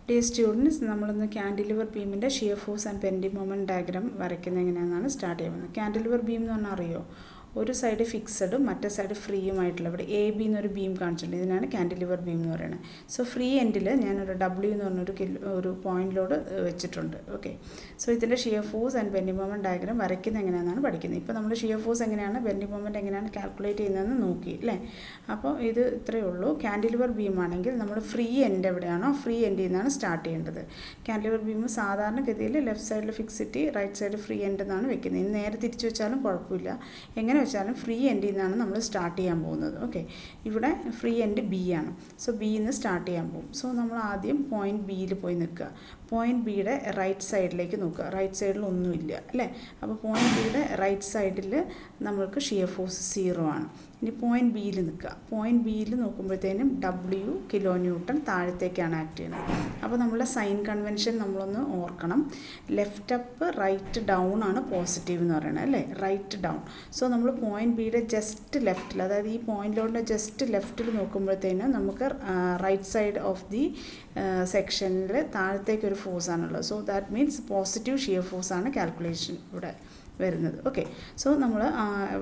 Dear students, നമ്മളൊന്ന് cantilever ബീമിൻ്റെ shear force and bending moment diagram വരയ്ക്കുന്നത് എങ്ങനെയാണെന്നാണ് സ്റ്റാർട്ട് ചെയ്യുന്നത്. കാൻഡിലിവർ ബീം എന്ന് പറഞ്ഞാൽ അറിയോ? ഒരു സൈഡ് ഫിക്സഡും മറ്റേ സൈഡ് ഫ്രീയുമായിട്ടുള്ള ഇവിടെ എ ബി എന്നൊരു ബീം കാണിച്ചിട്ടുണ്ട്. ഇതിനാണ് കാൻഡിലിവർ ബീം എന്ന് പറയുന്നത്. സോ ഫ്രീ എൻഡിൽ ഞാനൊരു ഡബ്ല്യു എന്ന് പറഞ്ഞൊരു പോയിന്റിലോട് വെച്ചിട്ടുണ്ട്. ഓക്കെ, സോ ഇതിൻ്റെ shear force and bending moment diagram വരയ്ക്കുന്നത് എങ്ങനെയാണെന്നാണ് പഠിക്കുന്നത്. ഇപ്പോൾ നമ്മൾ ഷിയർ ഫോഴ്സ് എങ്ങനെയാണ്, ബെൻഡിങ് മൊമെൻറ്റ് എങ്ങനെയാണ് കാൽക്കുലേറ്റ് ചെയ്യുന്നതെന്ന് നോക്കി അല്ലേ. അപ്പോൾ ഇത് ഇത്രയേ ഉള്ളൂ. കാൻഡിലിവർ ബീം ആണെങ്കിൽ നമ്മൾ ഫ്രീ എൻഡ് എവിടെയാണോ ഫ്രീ എൻഡിൽ നിന്നാണ് സ്റ്റാർട്ട് ചെയ്യേണ്ടത്. കാൻഡിലിവർ ബീം സാധാരണഗതിയിൽ ലെഫ്റ്റ് സൈഡിൽ fixity, right side free end എന്നാണ് വെക്കുന്നത്. ഇനി നേരെ തിരിച്ചു വെച്ചാലും കുഴപ്പമില്ല. എങ്ങനെ വെച്ചാലും ഫ്രീ എൻഡിൽ നിന്നാണ് നമ്മൾ സ്റ്റാർട്ട് ചെയ്യാൻ പോകുന്നത്. ഓക്കെ, ഇവിടെ ഫ്രീ എൻഡ് ബി ആണ്. സോ ബിയിൽ നിന്ന് സ്റ്റാർട്ട് ചെയ്യാൻ പോകും. സോ നമ്മൾ ആദ്യം പോയിന്റ് ബിയിൽ പോയി നിൽക്കുക. പോയിന്റ് ബിയുടെ റൈറ്റ് സൈഡിലേക്ക് നോക്കുക. റൈറ്റ് സൈഡിൽ ഒന്നുമില്ല അല്ലേ. അപ്പോൾ പോയിന്റ് ബിയുടെ റൈറ്റ് സൈഡിൽ നമ്മൾക്ക് ഷിയർ ഫോഴ്സ് 0 ആണ്. ഇനി പോയിന്റ് ബിയിൽ നിൽക്കുക. പോയിന്റ് ബിയിൽ നോക്കുമ്പോഴത്തേനും ഡബ്ല്യു കിലോ ന്യൂട്ടൺ താഴത്തേക്കാണ് ആക്ട് ചെയ്യുന്നത്. അപ്പോൾ നമ്മളുടെ സൈൻ കൺവെൻഷൻ നമ്മളൊന്ന് ഓർക്കണം. ലെഫ്റ്റ് അപ്പ് റൈറ്റ് ഡൗൺ ആണ് പോസിറ്റീവ് എന്ന് പറയുന്നത് അല്ലേ, റൈറ്റ് ഡൗൺ. സോ നമ്മൾ പോയിന്റ് ബിയുടെ ജസ്റ്റ് ലെഫ്റ്റിൽ, അതായത് ഈ പോയിന്റിലോട്ട് ജസ്റ്റ് ലെഫ്റ്റിൽ നോക്കുമ്പോഴത്തേനും നമുക്ക് റൈറ്റ് സൈഡ് ഓഫ് ദി സെക്ഷനിൽ താഴത്തേക്കൊരു ഫോഴ്സ് ആണുള്ളത്. So that means positive shear force ആണ് കാൽക്കുലേഷൻ ഇവിടെ വരുന്നത്. ഓക്കെ, സോ നമ്മൾ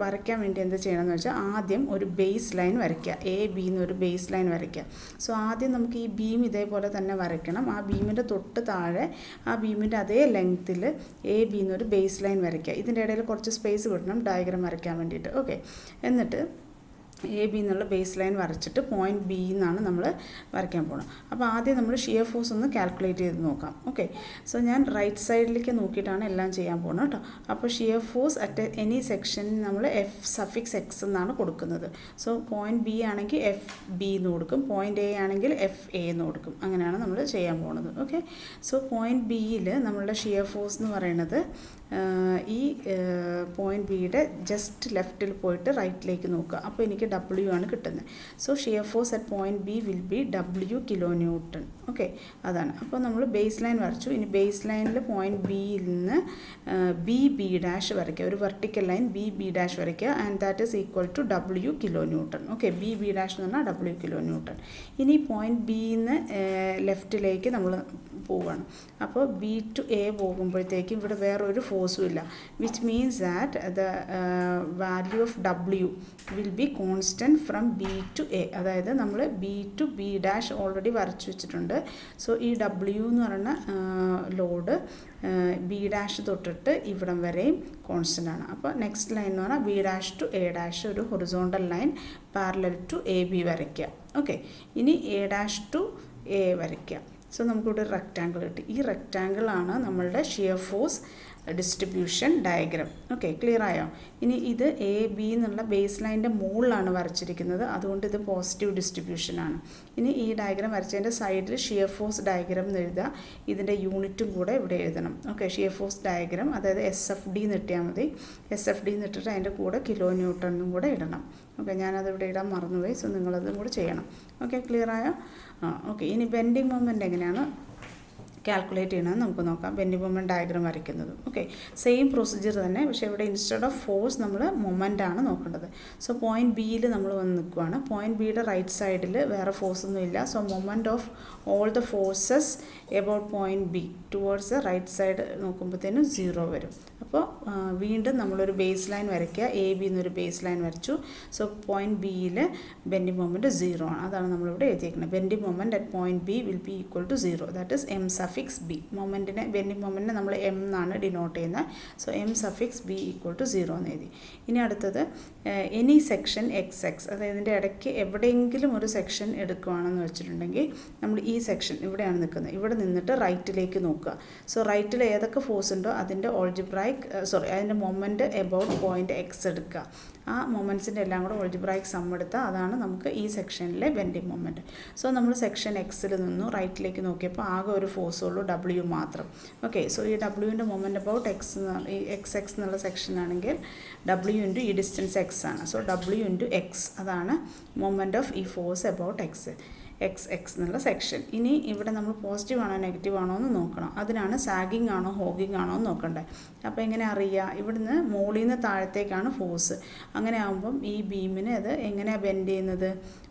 വരയ്ക്കാൻ വേണ്ടി എന്ത് ചെയ്യണമെന്ന് വെച്ചാൽ ആദ്യം ഒരു ബേസ് ലൈൻ വരയ്ക്കുക. എ ബി എന്നൊരു ബേസ് ലൈൻ വരയ്ക്കുക. സോ ആദ്യം നമുക്ക് ഈ ബീം ഇതേപോലെ തന്നെ വരയ്ക്കണം. ആ ബീമിൻ്റെ തൊട്ട് താഴെ ആ ബീമിൻ്റെ അതേ ലെങ്ത്തിൽ എ ബി എന്നൊരു ബേസ് ലൈൻ വരയ്ക്കുക. ഇതിൻ്റെ ഇടയിൽ കുറച്ച് സ്പേസ് കിട്ടണം ഡയഗ്രാം വരയ്ക്കാൻ വേണ്ടിയിട്ട്. ഓക്കെ, എന്നിട്ട് എ ബി എന്നുള്ള ബേസ് ലൈൻ വരച്ചിട്ട് പോയിന്റ് ബി എന്നാണ് നമ്മൾ വരയ്ക്കാൻ പോകണം. അപ്പോൾ ആദ്യം നമ്മൾ ഷിയർ ഫോഴ്സ് ഒന്ന് കാൽക്കുലേറ്റ് ചെയ്ത് നോക്കാം. ഓക്കെ, സോ ഞാൻ റൈറ്റ് സൈഡിലേക്ക് നോക്കിയിട്ടാണ് എല്ലാം ചെയ്യാൻ പോകുന്നത് കേട്ടോ. അപ്പോൾ shear force at any section നമ്മൾ എഫ് സഫിക്സ് എക്സ് എന്നാണ് കൊടുക്കുന്നത്. സോ പോയിന്റ് ബി ആണെങ്കിൽ എഫ് ബി എന്ന് കൊടുക്കും, പോയിന്റ് എ ആണെങ്കിൽ എഫ് എ എന്ന് കൊടുക്കും. അങ്ങനെയാണ് നമ്മൾ ചെയ്യാൻ പോകുന്നത്. ഓക്കെ, സോ പോയിന്റ് ബിയിൽ നമ്മളുടെ ഷിയർ ഫോഴ്സ് എന്ന് പറയുന്നത് ഈ പോയിന്റ് ബിയുടെ ജസ്റ്റ് ലെഫ്റ്റിൽ പോയിട്ട് റൈറ്റിലേക്ക് നോക്കുക. അപ്പോൾ എനിക്ക് ഡബ്ല്യു ആണ് കിട്ടുന്നത്. So shear force at point B will B W kilo newton. Okay, അതാണ്. അപ്പോൾ നമ്മൾ ബേസ് ലൈൻ വരച്ചു. ഇനി ബേസ് ലൈനിൽ പോയിന്റ് ബിയിൽ നിന്ന് ബി ഡാഷ് വരയ്ക്കുക. ഒരു വെർട്ടിക്കൽ ലൈൻ ബി ഡാഷ് വരയ്ക്കുക. And that is equal to W kilo newton. Okay, B dash എന്ന് പറഞ്ഞാൽ ഡബ്ല്യു കിലോ ന്യൂട്ടൺ. ഇനി പോയിന്റ് ബിയിൽ നിന്ന് ലെഫ്റ്റിലേക്ക് നമ്മൾ പോവുകയാണ്. അപ്പോൾ ബി ടു എ പോകുമ്പോഴത്തേക്കും ഇവിടെ വേറൊരു ഫോഴ്സും ഇല്ല. Which means that the value of W will be constant from B to A. അതായത് നമ്മൾ B to B dash already വരച്ചു വെച്ചിട്ടുണ്ട്. സോ ഈ ഡബ്ല്യു എന്ന് പറയുന്ന ലോഡ് ബി ഡാഷ് തൊട്ടിട്ട് ഇവിടം വരെയും കോൺസ്റ്റൻ്റ് ആണ്. അപ്പോൾ നെക്സ്റ്റ് ലൈൻ എന്ന് പറഞ്ഞാൽ B dash to A dash ഒരു horizontal line parallel to A B വരയ്ക്കുക. ഓക്കെ, ഇനി എ ഡാഷ് ടു എ വരയ്ക്കുക. സോ നമുക്കിവിടെ റെക്റ്റാങ്കിൾ കിട്ടി. ഈ റെക്റ്റാങ്കിളാണ് നമ്മളുടെ shear force distribution diagram. Okay, clear ആയോ? ഇനി ഇത് എ ബി എന്നുള്ള ബേസ് ലൈനിൻ്റെ മുകളിലാണ് വരച്ചിരിക്കുന്നത്. അതുകൊണ്ട് ഇത് പോസിറ്റീവ് ഡിസ്ട്രിബ്യൂഷനാണ്. ഇനി ഈ ഡയഗ്രാം വരച്ചതിൻ്റെ സൈഡിൽ ഷിയർ ഫോഴ്സ് ഡയഗ്രാം എന്ന് എഴുതുക. ഇതിൻ്റെ യൂണിറ്റും കൂടെ ഇവിടെ എഴുതണം. ഓക്കെ, ഷിയർ ഫോഴ്സ് ഡയഗ്രാം, അതായത് SFD എന്ന് ഇട്ടാൽ മതി. SFD എന്ന് ഇട്ടിട്ട് അതിൻ്റെ കൂടെ കിലോ ന്യൂട്ടണും കൂടെ ഇടണം. ഓക്കെ, ഞാനത് ഇവിടെ ഇടാൻ മറന്നുപോയി. സോ നിങ്ങളതും കൂടെ ചെയ്യണം. ഓക്കെ, ക്ലിയർ ആയോ? ഓക്കെ, ഇനി ബെൻഡിങ് മൊമെൻറ്റ് എങ്ങനെയാണ് കാൽക്കുലേറ്റ് ചെയ്യണമെന്ന് നമുക്ക് നോക്കാം. ബെൻഡിങ് മൊമെൻറ്റ് ഡയഗ്രാം വരയ്ക്കുന്നത്. ഓക്കെ, സെയിം പ്രൊസീജിയർ തന്നെ, പക്ഷേ ഇവിടെ ഇൻസ്റ്റെഡ് ഓഫ് ഫോഴ്സ് നമ്മൾ മൊമെൻ്റ് ആണ് നോക്കേണ്ടത്. സോ പോയിന്റ് ബിയിൽ നമ്മൾ വന്ന് നിൽക്കുകയാണ്. പോയിന്റ് ബിയുടെ റൈറ്റ് സൈഡിൽ വേറെ ഫോഴ്സ് ഒന്നും ഇല്ല. So moment of all the forces about point B towards the right side നോക്കുമ്പോഴത്തേനും 0 വരും. അപ്പോൾ വീണ്ടും നമ്മളൊരു ബേസ് ലൈൻ വരയ്ക്കുക. എ ബി എന്നൊരു ബേസ് ലൈൻ വരച്ചു. സോ പോയിന്റ് ബിയിൽ ബെൻഡിങ് മൊമെൻറ്റ് 0 ആണ്. അതാണ് നമ്മളിവിടെ എഴുതിയിരിക്കുന്നത്. Bending moment at point B will be equal to 0. That is M suffix B. മൊമെൻറ്റിനെ ബെൻഡിങ് മൊമെൻറ്റിനെ നമ്മൾ എം എന്നാണ് ഡിനോട്ട് ചെയ്യുന്നത്. So M suffix B equal to 0 എന്ന് എഴുതി. ഇനി അടുത്തത് എനി സെക്ഷൻ എക്സ് എക്സ്, അതായത് ഇതിൻ്റെ ഇടയ്ക്ക് എവിടെയെങ്കിലും ഒരു സെക്ഷൻ എടുക്കുകയാണെന്ന് വെച്ചിട്ടുണ്ടെങ്കിൽ നമ്മൾ ഈ സെക്ഷൻ ഇവിടെയാണ് നിൽക്കുന്നത്. ഇവിടെ നിന്നിട്ട് റൈറ്റിലേക്ക് നോക്കുക. സോ റൈറ്റിൽ ഏതൊക്കെ ഫോഴ്സ് ഉണ്ടോ അതിൻ്റെ അതിൻ്റെ മൊമെൻറ്റ് എബൌട്ട് പോയിന്റ് എക്സ് എടുക്കുക. ആ മൊമെൻറ്റ്സിൻ്റെ എല്ലാം കൂടെ ഓൾജിബ്രായിക് സം എടുത്താൽ അതാണ് നമുക്ക് ഈ സെക്ഷനിലെ ബെൻഡിങ് മൊമെൻറ്റ്. സോ നമ്മൾ സെക്ഷൻ എക്സിൽ നിന്നു റൈറ്റിലേക്ക് നോക്കിയപ്പോൾ ആകെ ഒരു ഫോഴ്സ് ഉള്ളൂ, ഡബ്ല്യു മാത്രം. ഓക്കെ, സോ ഈ ഡബ്ല്യുവിൻ്റെ മൊമെൻറ്റ് അബൌട്ട് ഈ എക്സ് എന്നുള്ള സെക്ഷൻ ആണെങ്കിൽ ഡബ്ല്യു ഇൻറ്റു ഈ ഡിസ്റ്റൻസ് എക്സ് ആണ്. സോ ഡബ്ല്യു ഇൻറ്റു എക്സ്, അതാണ് മൊമെൻറ്റ് ഓഫ് ഈ force about X. X X എന്നുള്ള സെക്ഷൻ. ഇനി ഇവിടെ നമ്മൾ പോസിറ്റീവ് ആണോ നെഗറ്റീവ് ആണോ എന്ന് നോക്കണം. അതിനാണ് സാഗിങ് ആണോ ഹോഗിങ് ആണോ എന്ന് നോക്കണ്ടേ. അപ്പോൾ എങ്ങനെ അറിയുക? ഇവിടുന്ന് മുകളിൽ നിന്ന് താഴത്തേക്കാണ് ഫോഴ്സ്. അങ്ങനെ ആകുമ്പം ഈ ബീമിന് അത് എങ്ങനെയാണ് ബെൻഡ് ചെയ്യുന്നത്?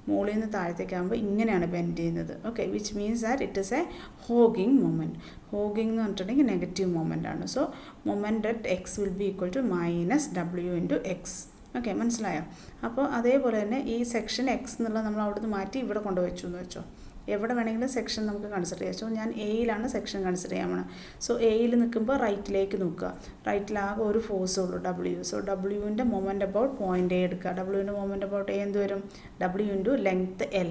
മുകളിൽ നിന്ന് താഴത്തേക്കാകുമ്പോൾ ഇങ്ങനെയാണ് ബെൻഡ് ചെയ്യുന്നത്. Okay, which means that it is a hogging moment. Hogging എന്ന് പറഞ്ഞിട്ടുണ്ടെങ്കിൽ നെഗറ്റീവ് മൊമെൻ്റ് ആണ്. So moment at X will be equal to minus W into X. Okay, മനസ്സിലായോ? അപ്പോൾ അതേപോലെ തന്നെ ഈ സെക്ഷൻ എക്സ് എന്നുള്ളത് നമ്മൾ അവിടുന്ന് മാറ്റി ഇവിടെ കൊണ്ടുവച്ചു എന്ന് വെച്ചോ. എവിടെ വേണമെങ്കിലും സെക്ഷൻ നമുക്ക് കൺസിഡർ ചെയ്യാം. സോ ഞാൻ എയിലാണ് സെക്ഷൻ കൺസിഡർ ചെയ്യാൻ വേണം. സോ എയിൽ നിൽക്കുമ്പോൾ റൈറ്റിലേക്ക് നോക്കുക. റൈറ്റിലാകെ ഒരു ഫോഴ്സ് ഉള്ളൂ, ഡബ്ല്യു. സോ ഡബ്ല്യുവിൻ്റെ മൊമെൻറ്റ് അബൌട്ട് പോയിൻ്റ് എ എടുക്കുക. ഡബ്ല്യുവിൻ്റെ മൊമെൻറ്റ് അബൌട്ട് എ എന്ത് വരും? W into length L.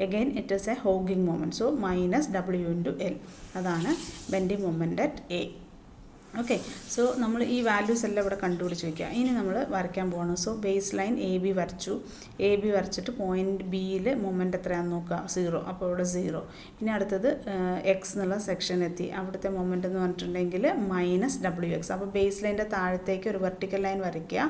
Again it is a hogging moment. So minus W into L. അതാണ് bending moment at A. Okay, so നമ്മൾ ഈ values എല്ലാം ഇവിടെ കണ്ടുപിടിച്ച് വയ്ക്കുക. ഇനി നമ്മൾ വരയ്ക്കാൻ പോകണം. So base line A B വരച്ചു. എ ബി വരച്ചിട്ട് പോയിൻറ്റ് ബിയിൽ മൊമെൻറ്റ് എത്രയാണെന്ന് നോക്കുക, 0. അപ്പോൾ ഇവിടെ 0. ഇനി അടുത്തത് എക്സ് എന്നുള്ള സെക്ഷൻ എത്തി. അവിടുത്തെ മൊമെൻറ്റ് എന്ന് പറഞ്ഞിട്ടുണ്ടെങ്കിൽ മൈനസ് ഡബ്ല്യു എക്സ്. അപ്പോൾ ബേസ് ലൈൻ്റെ താഴത്തേക്ക് ഒരു വെർട്ടിക്കൽ ലൈൻ വരയ്ക്കുക.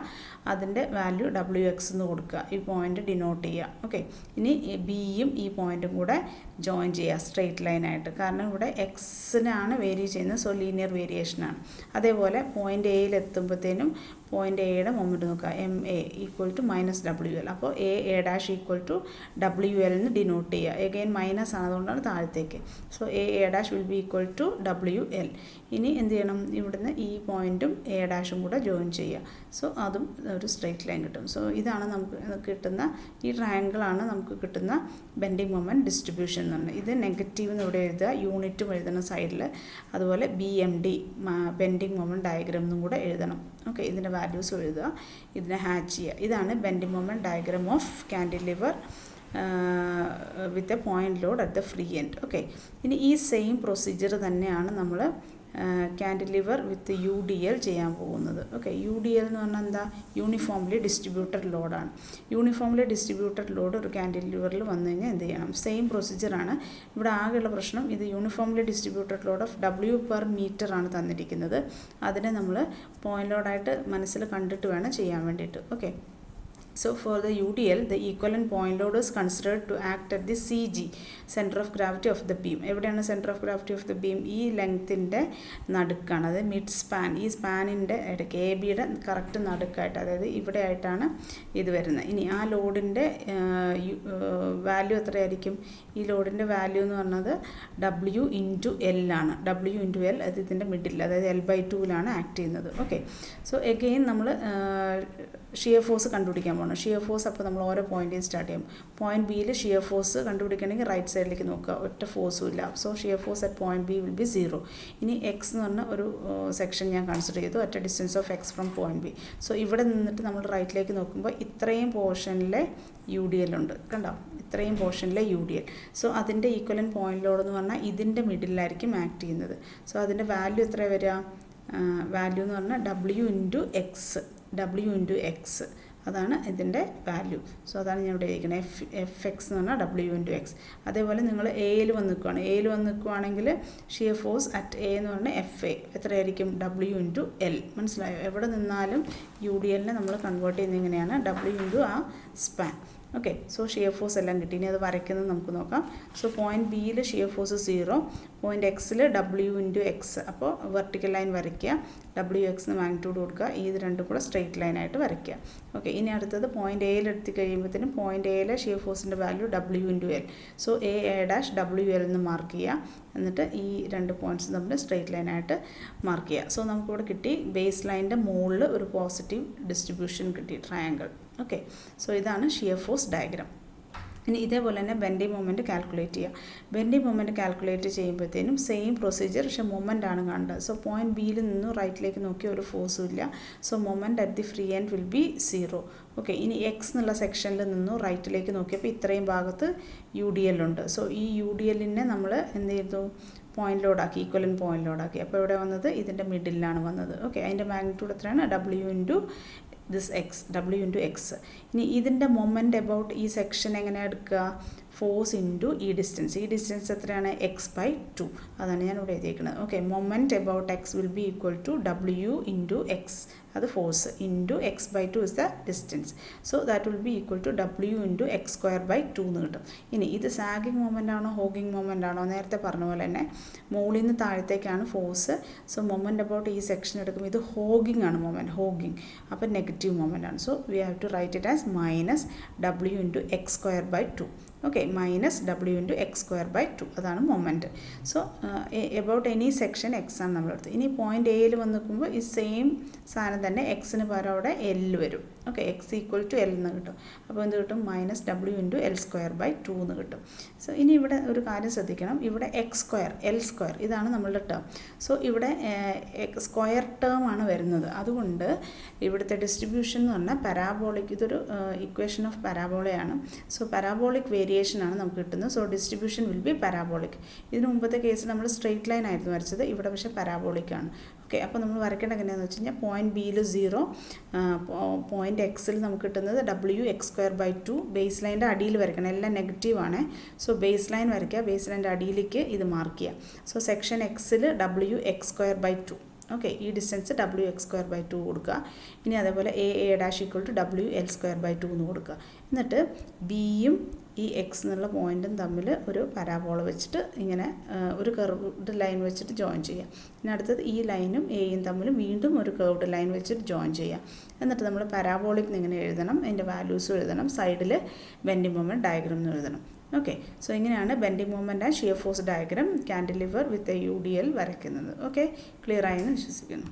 അതിൻ്റെ വാല്യൂ ഡബ്ല്യു എക്സ് എന്ന് കൊടുക്കുക. ഈ പോയിൻ്റ് ഡിനോട്ട് ചെയ്യുക. ഓക്കെ, ഇനി ബിയും ഈ പോയിൻറ്റും കൂടെ ജോയിൻ ചെയ്യുക സ്ട്രെയിറ്റ് ലൈനായിട്ട്. കാരണം ഇവിടെ എക്സിനാണ് വേരി ചെയ്യുന്നത്. സോ ലീനിയർ വേരിയേഷനാണ്. അതേപോലെ പോയിൻ്റ് എയിൽ എത്തുമ്പോഴത്തേനും പോയിൻ്റ് എയുടെ മൊമെൻറ്റ് നോക്കുക, M A equal to minus W L. അപ്പോൾ A dash equal to W L എന്ന് ഡിനോട്ട് ചെയ്യുക. എഗെയിൻ മൈനസ് ആണ്, അതുകൊണ്ടാണ് താഴത്തേക്ക്. So A dash will be equal to W L. ഇനി എന്ത് ചെയ്യണം? ഇവിടുന്ന് ഈ പോയിൻറ്റും എ ഡാഷും കൂടെ ജോയിൻ ചെയ്യുക. സോ അതും ഒരു സ്ട്രെയിറ്റ് ലൈൻ കിട്ടും. സോ ഇതാണ് നമുക്ക് കിട്ടുന്ന, ഈ ട്രയാങ്കിളാണ് നമുക്ക് കിട്ടുന്ന ബെൻഡിങ് മൊമെൻറ്റ് ഡിസ്ട്രിബ്യൂഷൻ എന്ന് പറഞ്ഞാൽ. ഇത് നെഗറ്റീവ് എന്ന് ഇവിടെ എഴുതുക, യൂണിറ്റും എഴുതണം സൈഡിൽ. അതുപോലെ BMD ബെൻഡിങ് മൊമെൻറ്റ് ഡയഗ്രാം എന്നും കൂടെ എഴുതണം. ഓക്കെ, ഇതിൻ്റെ വാല്യൂസ് എഴുതുക, ഇതിനെ ഹാച്ച് ചെയ്യുക. ഇതാണ് bending moment diagram of cantilever with a point load at the free end. Okay, ഇനി ഈ സെയിം പ്രൊസീജിയർ തന്നെയാണ് നമ്മൾ കാൻഡിലിവർ വിത്ത് UDL ചെയ്യാൻ പോകുന്നത്. ഓക്കെ, UDL എന്ന് പറഞ്ഞാൽ എന്താ? യൂണിഫോംലി ഡിസ്ട്രിബ്യൂട്ടഡ് ലോഡാണ്. യൂണിഫോംലി ഡിസ്ട്രിബ്യൂട്ടഡ് ലോഡ് ഒരു കാൻഡിലിവറിൽ വന്നു കഴിഞ്ഞാൽ എന്ത് ചെയ്യണം? സെയിം പ്രൊസീജിയറാണ്. ഇവിടെ ആകെയുള്ള പ്രശ്നം ഇത് uniformly distributed load of W per meter ആണ് തന്നിരിക്കുന്നത്. അതിനെ നമ്മൾ പോയിൻ്റ് ലോഡായിട്ട് മനസ്സിൽ കണ്ടിട്ട് വേണം ചെയ്യാൻ വേണ്ടിയിട്ട്. Okay, so for the UDL, the equivalent point load is considered to act at the CG, center of gravity of the beam. എവിടെയാണ് center of gravity of the beam? ഈ ലെങ്ത്തിൻ്റെ നടുക്കാണ്, അത് മിഡ് സ്പാൻ. ഈ സ്പാനിൻ്റെ ഇടയ്ക്ക് എ ബിയുടെ correct നടുക്കായിട്ട്, അതായത് ഇവിടെ ആയിട്ടാണ് ഇത് വരുന്നത്. ഇനി ആ ലോഡിൻ്റെ വാല്യൂ എത്രയായിരിക്കും? ഈ ലോഡിൻ്റെ വാല്യൂ എന്ന് പറഞ്ഞത് W ഇൻറ്റു എൽ ആണ്. W ഇൻറ്റു എൽ, അത് ഇതിൻ്റെ മിഡിൽ, അതായത് L/2ലാണ് ആക്ട് ചെയ്യുന്നത്. ഓക്കെ, സോ എഗെയിൻ നമ്മൾ ഷിയർ ഫോഴ്സ് കണ്ടുപിടിക്കാൻ പോകണം. ഷിയർ ഫോഴ്സ് അപ്പോൾ നമ്മൾ ഓരോ പോയിൻറ്റിൽ സ്റ്റാർട്ട് ചെയ്യും. പോയിൻറ്റ് ബിയിൽ ഷിയർ ഫോഴ്സ് കണ്ടുപിടിക്കണമെങ്കിൽ റൈറ്റ് സൈഡിലേക്ക് നോക്കുക, ഒറ്റ ഫോഴ്സും ഇല്ല. So shear force at point B will B 0. ഇനി എക്സ് എന്ന് പറഞ്ഞ ഒരു സെക്ഷൻ ഞാൻ കൺസിഡർ ചെയ്തു, ഒറ്റ distance of X from point B. So ഇവിടെ നിന്നിട്ട് നമ്മൾ റൈറ്റിലേക്ക് നോക്കുമ്പോൾ ഇത്രയും പോർഷനിലെ UDL ഉണ്ട്, കണ്ടോ? ഇത്രയും പോർഷനിലെ UDL. സോ അതിൻ്റെ ഈക്വലൻറ്റ് പോയിൻറ്റ് ലോഡ് എന്ന് പറഞ്ഞാൽ ഇതിൻ്റെ മിഡിലായിരിക്കും ആക്ട് ചെയ്യുന്നത്. സോ അതിൻ്റെ വാല്യൂ എത്ര വരിക? വാല്യൂ എന്ന് പറഞ്ഞാൽ W ഇൻറ്റു എക്സ്. അതാണ് ഇതിൻ്റെ വാല്യൂ. സോ അതാണ് ഞാൻ ഇവിടെ എഴുതിക്കുന്നത്, FX എന്ന് പറഞ്ഞാൽ W ഇൻറ്റു എക്സ്. അതേപോലെ നിങ്ങൾ എയിൽ വന്ന് നിൽക്കുകയാണെങ്കിൽ ഷിയർ ഫോഴ്സ് അറ്റ് എ എന്ന് പറഞ്ഞാൽ FA എത്രയായിരിക്കും? W into L. മനസ്സിലായോ? എവിടെ നിന്നാലും UDLനെ നമ്മൾ കൺവേർട്ട് ചെയ്യുന്നത് എങ്ങനെയാണ്? W ഇൻറ്റു ആ span. Okay, so shear force എല്ലാം കിട്ടി. ഇനി അത് വരയ്ക്കുന്നത് നമുക്ക് നോക്കാം. സോ പോയിൻറ്റ് ബിയിൽ ഷിയർ ഫോഴ്സ് 0, പോയിൻറ്റ് എക്സിൽ W ഇൻറ്റു എക്സ്. അപ്പോൾ വെർട്ടിക്കൽ ലൈൻ വരയ്ക്കുക, WX മാഗ്നിറ്റ്യൂഡ് കൊടുക്കുക, ഇത് രണ്ടും കൂടെ സ്ട്രെയിറ്റ് ലൈനായിട്ട് വരയ്ക്കുക. ഓക്കെ, ഇനി അടുത്തത് പോയിൻറ്റ് എയിൽ എടുത്ത് കഴിയുമ്പോഴത്തേനും പോയിൻറ്റ് എയിലെ ഷിയർ ഫോഴ്സിൻ്റെ value W into L. So A dash WL എന്ന് മാർക്ക് ചെയ്യുക. എന്നിട്ട് ഈ രണ്ട് പോയിൻറ്റ്സ് തമ്മിൽ സ്ട്രെയിറ്റ് ലൈനായിട്ട് മാർക്ക് ചെയ്യുക. സോ നമുക്കിവിടെ കിട്ടി ബേസ് ലൈനിൻ്റെ മുകളിൽ ഒരു പോസിറ്റീവ് ഡിസ്ട്രിബ്യൂഷൻ കിട്ടി, ട്രയാങ്കിൾ. ഓക്കെ, സോ ഇതാണ് ഷിയർ ഫോഴ്സ് ഡയഗ്രാം. ഇനി ഇതേപോലെ തന്നെ ബെൻഡിങ് മൊമെൻറ്റ് കാൽക്കുലേറ്റ് ചെയ്യുക. ബെൻഡിങ് മൊമെൻറ്റ് കാൽക്കുലേറ്റ് ചെയ്യുമ്പോഴത്തേനും സെയിം പ്രൊസീജിയർ, പക്ഷേ മൊമെൻ്റ് ആണ് കാണേണ്ടത്. സോ പോയിൻറ്റ് ബിയിൽ നിന്ന് റൈറ്റിലേക്ക് നോക്കിയ ഒരു ഫോഴ്സും ഇല്ല. So moment at the free end will be 0. Okay, ഇനി എക്സ് എന്നുള്ള സെക്ഷനിൽ നിന്നും റൈറ്റിലേക്ക് നോക്കിയപ്പോൾ ഇത്രയും ഭാഗത്ത് UDL ഉണ്ട്. സോ ഈ UDLനെ നമ്മൾ എന്ത് ചെയ്തു? പോയിൻ്റ് ലോഡാക്കി, ഈക്വലൻറ്റ് പോയിൻ്റ് ലോഡാക്കി. അപ്പോൾ ഇവിടെ വന്നത് ഇതിൻ്റെ മിഡിലാണ് വന്നത്. ഓക്കെ, അതിൻ്റെ മാഗ്നിറ്റ്യൂഡ് എത്രയാണ്? W into W into X. ഇനി ഇതിൻ്റെ മൊമെൻറ്റ് അബൌട്ട് ഈ സെക്ഷൻ എങ്ങനെ എടുക്കുക? ഫോഴ്സ് ഇൻറ്റു ഈ ഡിസ്റ്റൻസ് എത്രയാണ്? X/2. അതാണ് ഞാൻ ഇവിടെ എഴുതിയിരിക്കുന്നത്. Okay, moment about X will be equal to W into X. അത് force into x/2 is the distance. So that will be equal to W into x²/2 എന്ന് കിട്ടും. ഇനി ഇത് സാഗിങ് മൊമെൻ്റ് ആണോ ഹോഗിങ് മൊമെൻ്റ് ആണോ? നേരത്തെ പറഞ്ഞ പോലെ തന്നെ മുകളിൽ നിന്ന് താഴത്തേക്കാണ് ഫോഴ്സ്. സോ മൊമെൻ്റ് അബൌട്ട് ഈ സെക്ഷൻ എടുക്കുമ്പോൾ ഇത് ഹോഗിങ് ആണ് മൊമെൻ്റ്, ഹോഗിങ്. അപ്പോൾ നെഗറ്റീവ് മൊമെൻ്റ് ആണ്. So we have to write it as minus W into x²/2. Okay, minus W into x²/2 അതാണ് moment. So about any section X ആണ് നമ്മളെടുത്ത്. ഇനി പോയിൻ്റ് എയിൽ വന്ന് നിൽക്കുമ്പോൾ ഈ സെയിം സാധനം തന്നെ എക്സിന് പകരം അവിടെ എൽ വരും. Okay, x equal to L എന്ന് കിട്ടും. അപ്പോൾ എന്ത് കിട്ടും? മൈനസ് W ഇൻറ്റു l²/2 എന്ന് കിട്ടും. സോ ഇനി ഇവിടെ ഒരു കാര്യം ശ്രദ്ധിക്കണം. ഇവിടെ x² l² ഇതാണ് നമ്മളുടെ ടേം. സോ ഇവിടെ സ്ക്വയർ ടേം ആണ് വരുന്നത്. അതുകൊണ്ട് ഇവിടുത്തെ ഡിസ്ട്രിബ്യൂഷൻ എന്ന് പറഞ്ഞാൽ പാരാബോളിക്, ഇതൊരു ഇക്വേഷൻ ഓഫ് പാരാബോളയാണ്. സോ പാരാബോളിക് വേരിയേഷനാണ് നമുക്ക് കിട്ടുന്നത്. So distribution will be parabolic. ഇതിന് മുമ്പത്തെ കേസിൽ നമ്മൾ സ്ട്രെയിറ്റ് ലൈൻ ആയിരുന്നു വരച്ചത്, ഇവിടെ പക്ഷേ പാരാബോളിക് ആണ്. ഓക്കെ, അപ്പോൾ നമ്മൾ വരയ്ക്കേണ്ട എങ്ങനെയാണെന്ന് വെച്ച് കഴിഞ്ഞാൽ പോയിൻറ്റ് ബിയിൽ 0, പോയിൻറ്റ് എക്സിൽ നമുക്ക് കിട്ടുന്നത് W x²/2. ബേസ് ലൈൻ്റെ അടിയിൽ വരയ്ക്കണം, എല്ലാം നെഗറ്റീവാണ്. സോ ബേസ് ലൈൻ വരയ്ക്കുക, ബേസ് ലൈൻ്റെ അടിയിലേക്ക് ഇത് മാർക്ക് ചെയ്യുക. സോ സെക്ഷൻ എക്സിൽ W x²/2. ഓക്കെ, ഈ ഡിസ്റ്റൻസ് W x²/2 കൊടുക്കുക. ഇനി അതേപോലെ A' equal to W l²/2 എന്ന് കൊടുക്കുക. എന്നിട്ട് ബിയും ഈ എക്സ് എന്നുള്ള പോയിൻറ്റും തമ്മിൽ ഒരു പരാബോള വെച്ചിട്ട് ഇങ്ങനെ ഒരു കർവ്ഡ് ലൈൻ വെച്ചിട്ട് ജോയിൻ ചെയ്യുക. ഇനി അടുത്തത് ഈ ലൈനും എയും തമ്മിൽ വീണ്ടും ഒരു കർവ്ഡ് ലൈൻ വെച്ചിട്ട് ജോയിൻ ചെയ്യുക. എന്നിട്ട് നമ്മൾ പാരാബോളിക് ഇങ്ങനെ എഴുതണം, അതിൻ്റെ വാല്യൂസും എഴുതണം, സൈഡിൽ ബെൻഡിങ് മൊമെൻറ്റ് ഡയഗ്രം എന്ന് എഴുതണം. ഓക്കെ, സോ ഇങ്ങനെയാണ് bending moment and shear force diagram cantilever with UDL വരയ്ക്കുന്നത്. ഓക്കെ, ക്ലിയർ ആയെന്ന് വിശ്വസിക്കുന്നു.